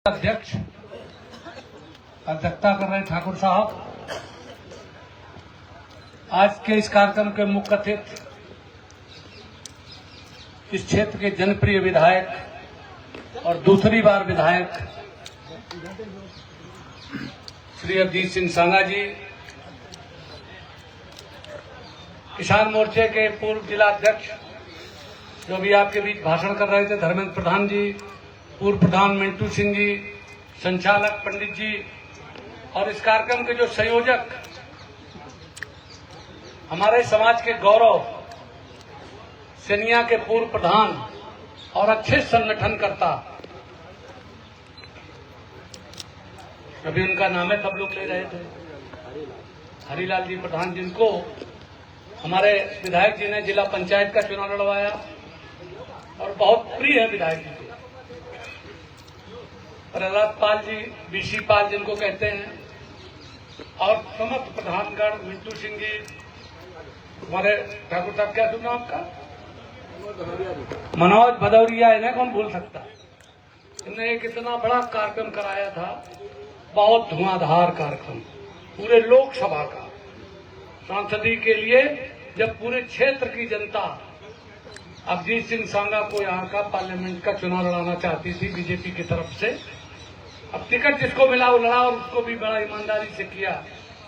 अध्यक्ष अध्यक्षता कर रहे ठाकुर साहब, आज के इस कार्यक्रम के मुख्य अतिथि इस क्षेत्र के जनप्रिय विधायक और दूसरी बार विधायक श्री अवधीश सिंह सांगा जी, किसान मोर्चे के पूर्व जिला अध्यक्ष जो भी आपके बीच भाषण कर रहे थे, धर्मेंद्र प्रधान जी, पूर्व प्रधान मिंटू सिंह जी, संचालक पंडित जी, और इस कार्यक्रम के जो संयोजक हमारे समाज के गौरव सेनिया के पूर्व प्रधान और अच्छे संगठनकर्ता, अभी उनका नाम है सब लोग ले रहे थे, हरिलाल जी प्रधान, जिनको हमारे विधायक जी ने जिला पंचायत का चुनाव लड़वाया और बहुत प्रिय है विधायक जी के, प्रहलाद पाल जी, बीसी पाल जिनको कहते हैं, और समस्त प्रधानगण, मिंटू सिंह जी, हमारे ठाकुर साहब, क्या सुना आपका, मनोज भदौरिया, इन्हें कौन भूल सकता। इन्हें एक इतना बड़ा कार्यक्रम कराया था, बहुत धुआंधार कार्यक्रम, पूरे लोकसभा का सांसदी के लिए, जब पूरे क्षेत्र की जनता अवधीश सिंह सांगा को यहाँ का पार्लियामेंट का चुनाव लड़ाना चाहती थी बीजेपी की तरफ से। अब टिकट जिसको मिला वो लड़ा और उसको भी बड़ा ईमानदारी से किया,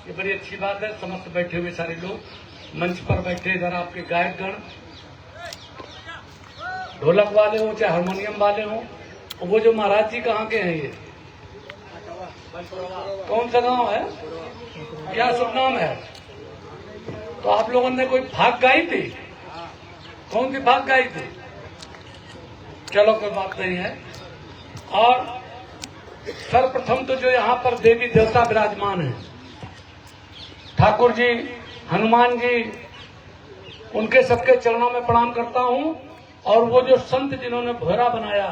ये बड़ी अच्छी बात है। समस्त बैठे हुए सारे लोग, मंच पर बैठे इधर आपके गायकगण, ढोलक वाले हो चाहे हारमोनियम वाले हो, वो जो महाराज जी कहाँ के हैं, ये कौन सा गांव है, क्या शुभ नाम है, तो आप लोगों ने कोई भाग गाई थी, कौन सी भाग गाई थी, चलो कोई बात नहीं है। और सर्वप्रथम तो जो यहाँ पर देवी देवता विराजमान हैं, ठाकुर जी, हनुमान जी, उनके सबके चरणों में प्रणाम करता हूँ। और वो जो संत जिन्होंने भोरा बनाया,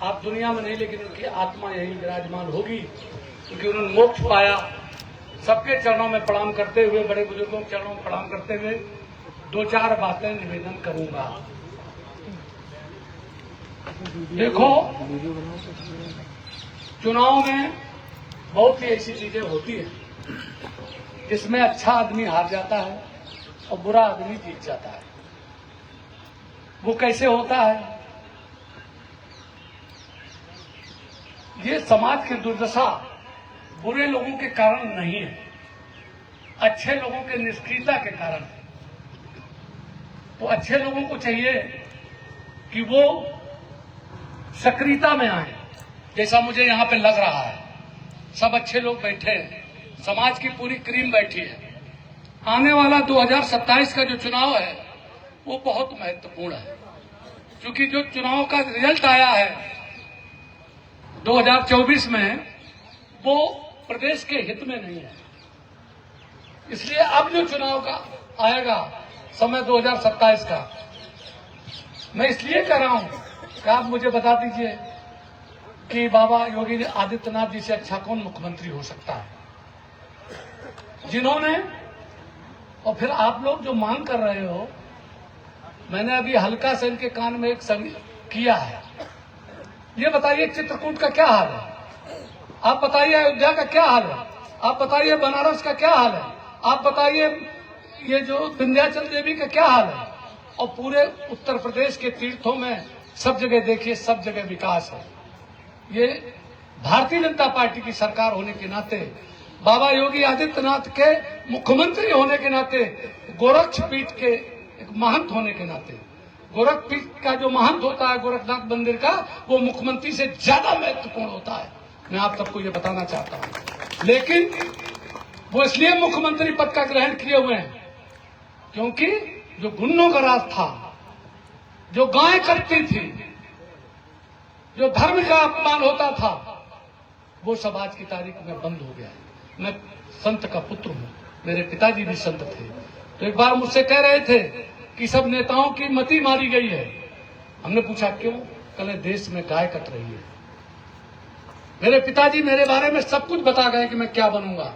आप दुनिया में नहीं लेकिन उनकी आत्मा यही विराजमान होगी, क्योंकि उन्होंने मोक्ष पाया। सबके चरणों में प्रणाम करते हुए, बड़े बुजुर्गों के चरणों में प्रणाम करते हुए दो चार बातें निवेदन करूंगा। देखो, चुनाव में बहुत सी ऐसी चीजें होती हैं जिसमें अच्छा आदमी हार जाता है और बुरा आदमी जीत जाता है। वो कैसे होता है? ये समाज की दुर्दशा बुरे लोगों के कारण नहीं है, अच्छे लोगों के निष्क्रियता के कारण है। तो अच्छे लोगों को चाहिए कि वो सक्रियता में आए, जैसा मुझे यहाँ पे लग रहा है। सब अच्छे लोग बैठे हैं, समाज की पूरी क्रीम बैठी है। आने वाला 2027 का जो चुनाव है वो बहुत महत्वपूर्ण है, क्योंकि जो चुनाव का रिजल्ट आया है 2024 में, वो प्रदेश के हित में नहीं है। इसलिए अब जो चुनाव का आएगा समय 2027 का, मैं इसलिए कह रहा हूं कि आप मुझे बता दीजिए कि बाबा योगी आदित्यनाथ जी से अच्छा कौन मुख्यमंत्री हो सकता है, जिन्होंने, और फिर आप लोग जो मांग कर रहे हो, मैंने अभी हल्का से इनके कान में एक किया है। ये बताइए चित्रकूट का क्या हाल है, आप बताइए अयोध्या का क्या हाल है, आप बताइए बनारस का क्या हाल है, आप बताइए ये जो विंध्याचल देवी का क्या हाल है, और पूरे उत्तर प्रदेश के तीर्थों में सब जगह देखिए, सब जगह विकास है। ये भारतीय जनता पार्टी की सरकार होने के नाते, बाबा योगी आदित्यनाथ के मुख्यमंत्री होने के नाते, गोरक्षपीठ के एक महंत होने के नाते, गोरखपीठ का जो महंत होता है गोरखनाथ मंदिर का, वो मुख्यमंत्री से ज्यादा महत्वपूर्ण होता है। मैं आप सबको ये बताना चाहता हूँ। लेकिन वो इसलिए मुख्यमंत्री पद का ग्रहण किए हुए हैं क्योंकि जो गुन्नों का राज था, जो गायें कटती थी, जो धर्म का अपमान होता था, वो सब आज की तारीख में बंद हो गया है। मैं संत का पुत्र हूं, मेरे पिताजी भी संत थे, तो एक बार मुझसे कह रहे थे कि सब नेताओं की मति मारी गई है। हमने पूछा क्यों? कल देश में गाय कट रही है। मेरे पिताजी मेरे बारे में सब कुछ बता गए कि मैं क्या बनूंगा,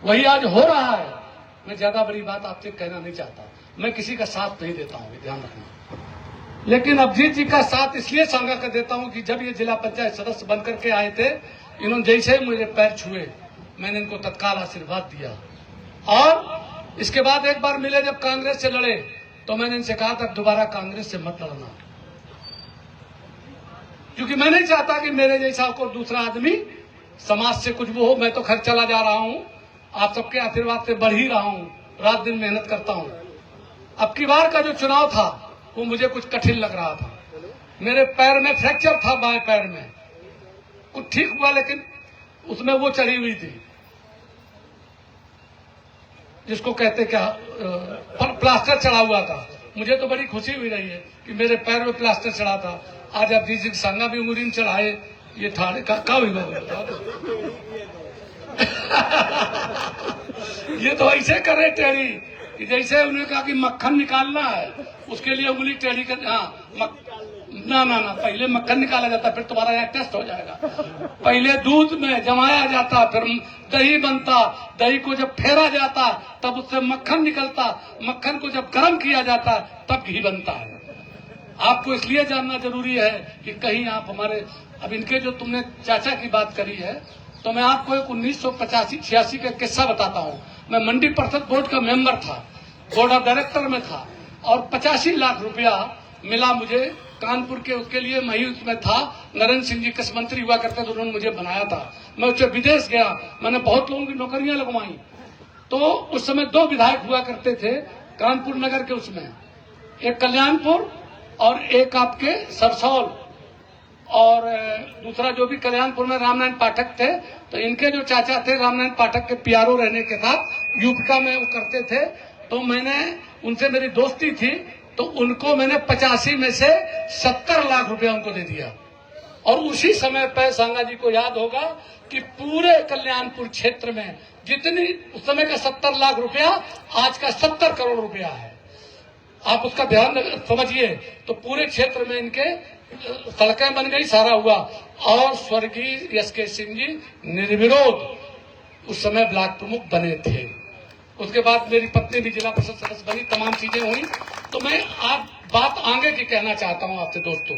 वही आज हो रहा है। मैं ज्यादा बड़ी बात आपसे कहना नहीं चाहता, मैं किसी का साथ नहीं देता हूं, ध्यान रखना। लेकिन अभिजीत जी का साथ इसलिए सांगा कर देता हूं कि जब ये जिला पंचायत सदस्य बन करके आए थे, इन्होंने जैसे मुझे पैर छुए, मैंने इनको तत्काल आशीर्वाद दिया। और इसके बाद एक बार मिले जब कांग्रेस से लड़े, तो मैंने इनसे कहा था दोबारा कांग्रेस से मत लड़ना, क्योंकि मैं नहीं चाहता कि मेरे जैसा कोई दूसरा आदमी समाज से कुछ वो हो। मैं तो खैर चला जा रहा हूं, आप सबके आशीर्वाद से बढ़ ही रहा हूं, रात दिन मेहनत करता हूं। अब की बार का जो चुनाव था वो मुझे कुछ कठिन लग रहा था। मेरे पैर में फ्रैक्चर था, बाएं पैर में कुछ ठीक हुआ, लेकिन उसमें वो चढ़ी हुई थी जिसको कहते क्या, प्लास्टर चढ़ा हुआ था। मुझे तो बड़ी खुशी हुई रही है कि मेरे पैर में प्लास्टर चढ़ा था। आज अब जी संगा भी उंगली चढ़ाए, ये ठाड़े का हुई ये तो ऐसे करे टेढ़ी कि जैसे उन्होंने कहा कि मक्खन निकालना है, उसके लिए उंगली टेढ़ी कर। हाँ, ना ना ना, पहले मक्खन निकाला जाता, फिर तुम्हारा यहाँ टेस्ट हो जाएगा। पहले दूध में जमाया जाता, फिर दही बनता, दही को जब फेरा जाता तब उससे मक्खन निकलता, मक्खन को जब गर्म किया जाता तब घी बनता है। आपको इसलिए जानना जरूरी है कि कहीं आप हमारे, अब इनके जो तुमने चाचा की बात करी है, तो मैं आपको एक 1985-86 का किस्सा बताता हूँ। मैं मंडी परिषद बोर्ड का मेंबर था, बोर्ड ऑफ डायरेक्टर में था, और 85 लाख रुपया मिला मुझे कानपुर के। उसके लिए मैं ही उसमें था, नरेंद्र सिंह जी कृषि मंत्री हुआ करते थे, उन्होंने मुझे बनाया था। मैं उससे विदेश गया, मैंने बहुत लोगों की नौकरियां लगवाई। तो उस समय 2 विधायक हुआ करते थे कानपुर नगर के, उसमें एक कल्याणपुर और एक आपके सरसौल, और दूसरा जो भी कल्याणपुर में रामनारायण पाठक थे। तो इनके जो चाचा थे रामनारायण पाठक के पियारो रहने के साथ यूपका में वो करते थे। तो मैंने उनसे, मेरी दोस्ती थी, तो उनको मैंने 85 में से 70 लाख रुपया उनको दे दिया। और उसी समय पे सांगा जी को याद होगा कि पूरे कल्याणपुर क्षेत्र में जितनी उस समय का 70 लाख रुपया आज का 70 करोड़ रुपया है। आप उसका ध्यान समझिए। तो पूरे क्षेत्र में इनके सड़कें बन गई, सारा हुआ। और स्वर्गीय एस.के. सिंह जी निर्विरोध उस समय ब्लॉक प्रमुख बने थे। उसके बाद मेरी पत्नी भी जिला परिषद सदस्य बनी, तमाम चीजें हुई। तो मैं आप बात आगे की कहना चाहता हूं आपसे दोस्तों।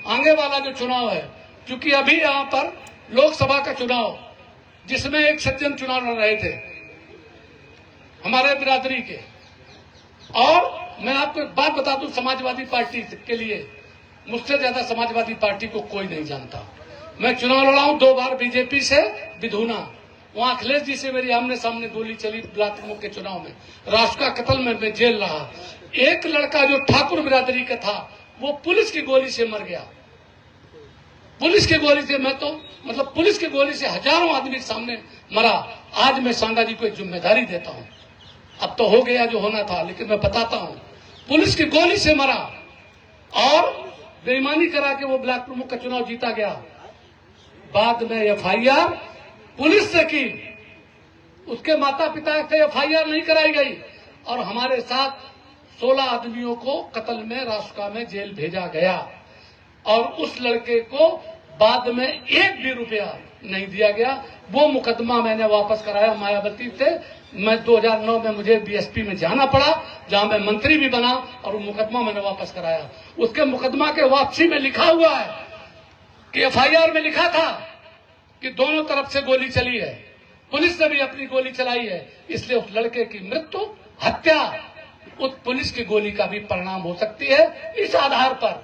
आगे वाला जो चुनाव है, क्योंकि अभी यहाँ पर लोकसभा का चुनाव, जिसमें एक सज्जन चुनाव लड़ रहे थे हमारे बिरादरी के, और मैं आपको एक बात बता दूं, समाजवादी पार्टी के लिए मुझसे ज्यादा समाजवादी पार्टी को कोई नहीं जानता। मैं चुनाव लड़ा हूं 2 बार बीजेपी से विधुना, वहां अखिलेश जी से मेरी आमने सामने गोली चली ब्लॉक प्रमुख के चुनाव में, राष्ट्र का कत्ल में मैं जेल रहा। एक लड़का जो ठाकुर बिरादरी का था वो पुलिस की गोली से मर गया। पुलिस की गोली से, मैं तो मतलब पुलिस की गोली से हजारों आदमी के सामने मरा। आज मैं सांगा जी को एक जिम्मेदारी देता हूं, अब तो हो गया जो होना था, लेकिन मैं बताता हूं, पुलिस की गोली से मरा और बेईमानी करा के वो ब्लॉक प्रमुख का चुनाव जीता गया। बाद में एफआईआर पुलिस से की, उसके माता पिता से एफआईआर नहीं कराई गई, और हमारे साथ 16 आदमियों को कत्ल में रासुका में जेल भेजा गया। और उस लड़के को बाद में 1 भी रुपया नहीं दिया गया। वो मुकदमा मैंने वापस कराया मायावती से। मैं 2009 में मुझे बीएसपी में जाना पड़ा, जहां मैं मंत्री भी बना, और वो मुकदमा मैंने वापस कराया। उसके मुकदमा के वापसी में लिखा हुआ है कि एफआईआर में लिखा था कि दोनों तरफ से गोली चली है, पुलिस ने भी अपनी गोली चलाई है, इसलिए उस लड़के की मृत्यु, हत्या उस पुलिस की गोली का भी परिणाम हो सकती है। इस आधार पर,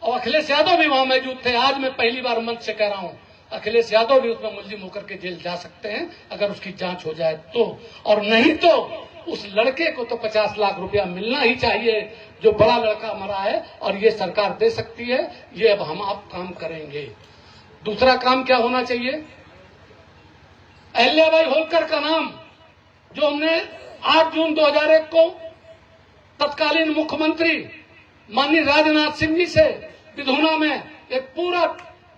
और अखिलेश यादव भी वहां मौजूद थे, आज मैं पहली बार मंच से कह रहा हूं, अखिलेश यादव भी उसमें मुलजिम होकर के जेल जा सकते हैं अगर उसकी जांच हो जाए तो। और नहीं तो उस लड़के को तो 50 लाख रुपया मिलना ही चाहिए, जो बड़ा लड़का मरा है, और ये सरकार दे सकती है। ये अब हम आप काम करेंगे। दूसरा काम क्या होना चाहिए, अहिल्याबाई होलकर का नाम, जो हमने 8 जून 2001 को तत्कालीन मुख्यमंत्री माननीय राजनाथ सिंह जी से विधुना में एक पूरा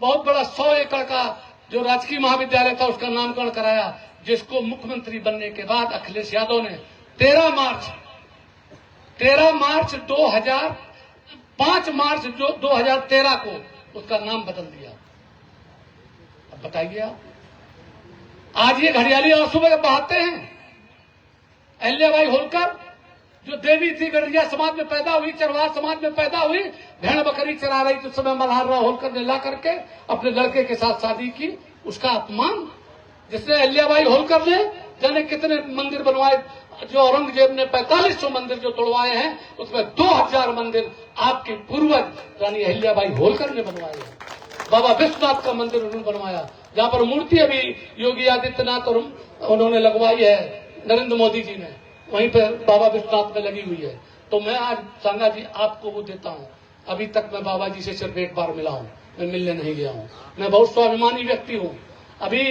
बहुत बड़ा 100 एकड़ का जो राजकीय महाविद्यालय था उसका नामकरण कराया, जिसको मुख्यमंत्री बनने के बाद अखिलेश यादव ने 13 मार्च 2013 को उसका नाम बदल दिया। अब बताइए आप, आज ये घड़ियाली आंसू में बहाते हैं। अहिल्याबाई होलकर जो देवी थी गडरिया समाज में पैदा हुई, चरवाहा समाज में पैदा हुई, भेड़ बकरी चरा रही थी, उस समय मल्हार होलकर ने ला करके अपने लड़के के साथ शादी की, उसका अपमान। जिसने अहिल्याबाई होलकर ने जाने कितने मंदिर बनवाए, जो औरंगजेब ने 4500 मंदिर जो तोड़वाए हैं, उसमें 2000 मंदिर आपके पूर्वज रानी अहिल्याबाई होलकर ने बनवाए हैं। बाबा विश्वनाथ का मंदिर उन्होंने बनवाया, जहां पर मूर्ति अभी योगी आदित्यनाथ और उन्होंने लगवाई है, नरेंद्र मोदी जी ने, वहीं पर बाबा विश्वनाथ में लगी हुई है। तो मैं आज सांगा जी आपको वो देता हूँ। अभी तक मैं बाबा जी से सिर्फ एक बार मिला हूँ, मैं मिलने नहीं गया हूँ। मैं बहुत स्वाभिमानी व्यक्ति हूँ। अभी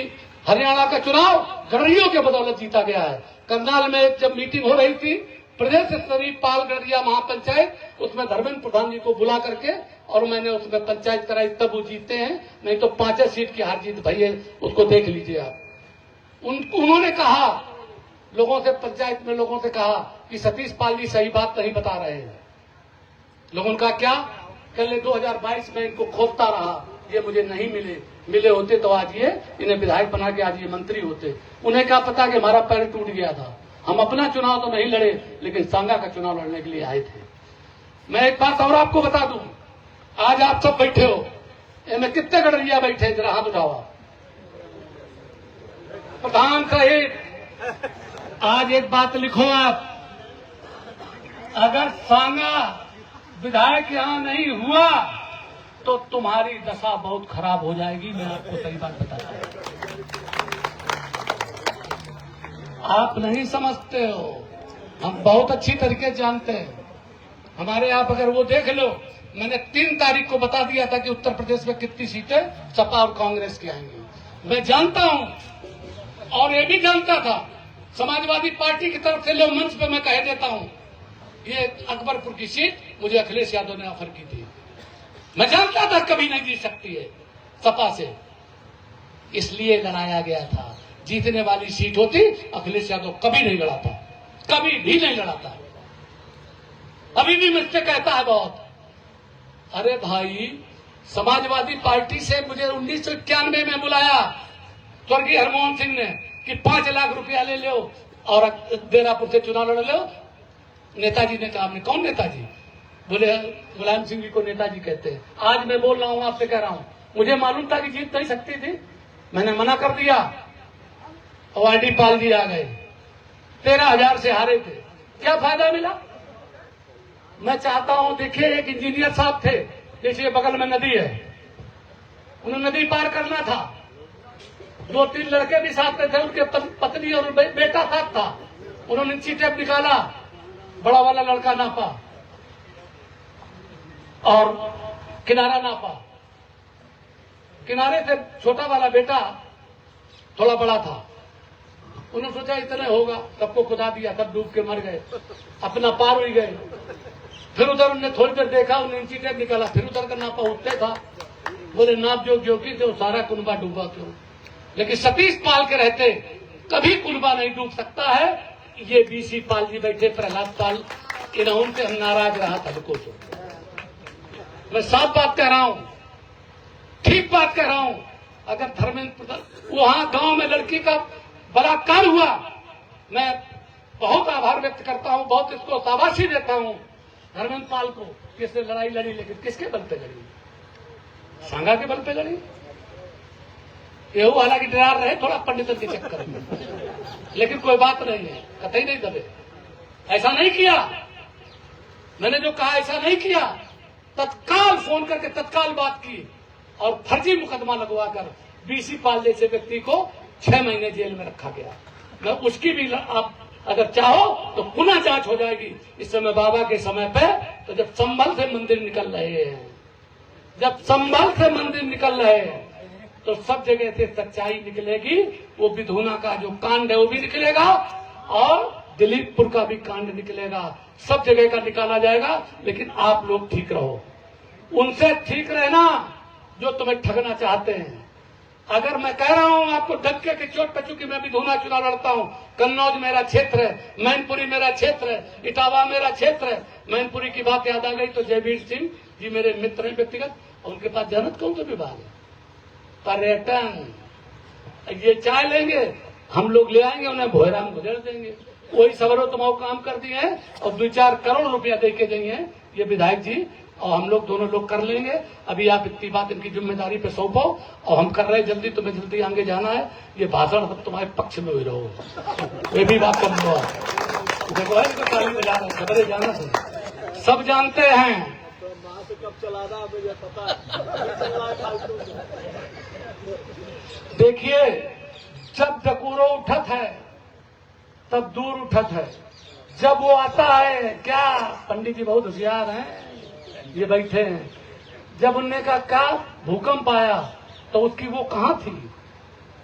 हरियाणा का चुनाव गडरियों के बदौलत जीता गया है। करनाल में जब मीटिंग हो रही थी, प्रदेश स्तरीय पाल गडरिया महापंचायत, उसमें धर्मेंद्र प्रधान जी को बुला करके और मैंने उसमें पंचायत कराई, तब वो जीते हैं, नहीं तो 5 सीट की हार जीत भई है, उसको देख लीजिए आप। उन्होंने कहा लोगों से, पंचायत में लोगों से कहा कि सतीश पाल जी सही बात नहीं बता रहे हैं। लोगों का क्या, कल 2022 में इनको खोजता रहा, ये मुझे नहीं मिले होते तो आज ये इन्हें विधायक बना के आज ये मंत्री होते। उन्हें क्या पता कि हमारा पैर टूट गया था। हम अपना चुनाव तो नहीं लड़े, लेकिन सांगा का चुनाव लड़ने के लिए आए थे। मैं एक बात और आपको बता दूं, आज आप सब बैठे हो, इनमें कितने गडरिया बैठे, जरा हाथ उठाओ। प्रधान साहिब, आज एक बात लिखो आप, अगर सांगा विधायक यहां नहीं हुआ तो तुम्हारी दशा बहुत खराब हो जाएगी। मैं आपको सही बात बताता हूं, आप नहीं समझते हो, हम बहुत अच्छी तरीके से जानते हैं। हमारे आप अगर वो देख लो, मैंने 3 तारीख को बता दिया था कि उत्तर प्रदेश में कितनी सीटें सपा और कांग्रेस की आएंगी। मैं जानता हूं और ये भी जानता था, समाजवादी पार्टी की तरफ से लो मंच पे मैं कह देता हूं, ये अकबरपुर की सीट मुझे अखिलेश यादव ने ऑफर की थी। मैं जानता था कभी नहीं जीत सकती है सपा से, इसलिए लड़ाया गया था। जीतने वाली सीट होती, अखिलेश यादव कभी नहीं लड़ा था, कभी भी नहीं लड़ा था। अभी भी मुझसे कहता है बहुत, अरे भाई समाजवादी पार्टी से मुझे 1991 में बुलाया स्वर्गीय हरमोहन सिंह ने कि 5 लाख रुपया ले लो और देरापुर से चुनाव लड़ लो। नेताजी ने कहा, हमने कौन नेताजी? बोले मुलायम सिंह जी को नेताजी कहते हैं। आज मैं बोल रहा हूं, आपसे कह रहा हूं, मुझे मालूम था कि जीत नहीं सकती थी, मैंने मना कर दिया और आरडी पाल जी आ गए। 13,000 से हारे थे, क्या फायदा मिला? मैं चाहता हूं, देखिए एक इंजीनियर साहब थे, देखिए बगल में नदी है, उन्हें नदी पार करना था, 2-3 लड़के भी साथ में थे, उनके पत्नी और बेटा साथ था। उन्होंने इंची टेप निकाला, बड़ा वाला लड़का नापा और किनारा नापा। किनारे से छोटा वाला बेटा थोड़ा बड़ा था, उन्होंने सोचा इतने होगा, सबको खुदा दिया, सब डूब के मर गए, अपना पार हो गए। फिर उधर उन्होंने थोड़ी देर देखा, उन्हें इंची टेप निकाला, फिर उधर का नापा उठते था, बोले नाप जो की थे, सारा कुनबा डूबा क्यों? लेकिन सतीश पाल के रहते कभी कुनबा नहीं डूब सकता है। ये बीसी पाल जी बैठे, प्रहलाद पाल, इन्हों से हम नाराज रहा था। को मैं साफ बात कह रहा हूं, ठीक बात कह रहा हूं। अगर धर्मेंद्र वहां गांव में लड़की का बलात्कार हुआ, मैं बहुत आभार व्यक्त करता हूं, बहुत इसको शाबाशी देता हूं धर्मेंद्र पाल को, किसने लड़ाई लड़ी, लेकिन किसके बल पे लड़ी? सांगा के बल पे लड़ी। ये हालांकि डरा रहे थोड़ा पंडितन के चक्कर में, लेकिन कोई बात नहीं है, कतई नहीं दबे। ऐसा नहीं किया, मैंने जो कहा ऐसा नहीं किया। तत्काल फोन करके तत्काल बात की और फर्जी मुकदमा लगवाकर बीसी पाल जैसे व्यक्ति को 6 महीने जेल में रखा गया। मैं उसकी भी आप अगर चाहो तो पुनः जांच हो जाएगी। इस समय बाबा के समय पे तो जब संभल से मंदिर निकल रहे हैं, जब संभल से मंदिर निकल रहे हैं, तो सब जगह से सच्चाई निकलेगी। वो विधुना का जो कांड है वो भी निकलेगा और दिलीपपुर का भी कांड निकलेगा, सब जगह का निकाला जाएगा। लेकिन आप लोग ठीक रहो, उनसे ठीक रहना जो तुम्हें ठगना चाहते हैं। अगर मैं कह रहा हूं आपको धक्के की चोट पे, चूंकि मैं विधुना चुनाव लड़ता हूं, कन्नौज मेरा क्षेत्र है, मैनपुरी मेरा क्षेत्र है, इटावा मेरा क्षेत्र है। मैनपुरी की बात याद आ गई तो जयवीर सिंह जी मेरे मित्र हैं व्यक्तिगत, उनके पास जानत कौन सा विभाग है? पर्यटन। ये चाय लेंगे, हम लोग ले आएंगे, उन्हें भोयराम गुजर देंगे। वही सवरो तुम काम कर दिए हैं और 2-4 करोड़ रुपया दे के जाइए ये विधायक जी, और हम लोग दोनों लोग कर लेंगे। अभी आप इतनी बात इनकी जिम्मेदारी पे सौंपो और हम कर रहे हैं जल्दी, तुम्हें जल्दी आगे जाना है। ये भाषण सब तुम्हारे पक्ष में हुई रहो, ये भी बात कर लो। देखो है ताली बजाना, खबरें जाना से सब जानते हैं। कब चलाना मुझे पता है। देखिए, जब डकोरो उठत है तब दूर उठत है। जब वो आता है, क्या पंडित जी बहुत होशियार हैं, ये बैठे हैं। जब उनने कहा क्या भूकंप आया तो उसकी वो कहाँ थी,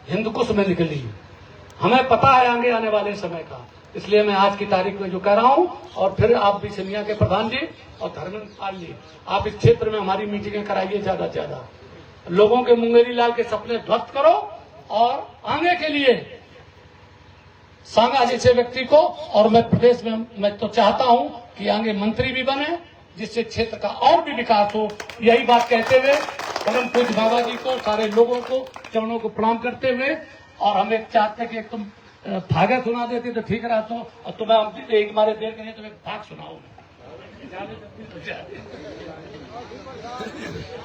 हिंदकुश में निकली। हमें पता है आगे आने वाले समय का, इसलिए मैं आज की तारीख में जो कह रहा हूं। और फिर आप भी सिंधिया के प्रधान जी और धर्मेंद्र पाल जी, आप इस क्षेत्र में हमारी मीटिंगें कराइए ज्यादा से ज्यादा, लोगों के मुंगेरी लाल के सपने ध्वस्त करो और आगे के लिए सांगा जैसे व्यक्ति को, और मैं प्रदेश में मैं तो चाहता हूं कि आगे मंत्री भी बने जिससे क्षेत्र का और भी विकास हो। यही बात कहते हुए परम पूज्य बाबा जी को, सारे लोगों को चरणों को प्रणाम करते हुए, और हम एक चाहते कि एक तुम भागा सुना देते तो ठीक रहता, और तुम्हें एक बारे देर के लिए तुम्हें भाग सुनाऊंगा।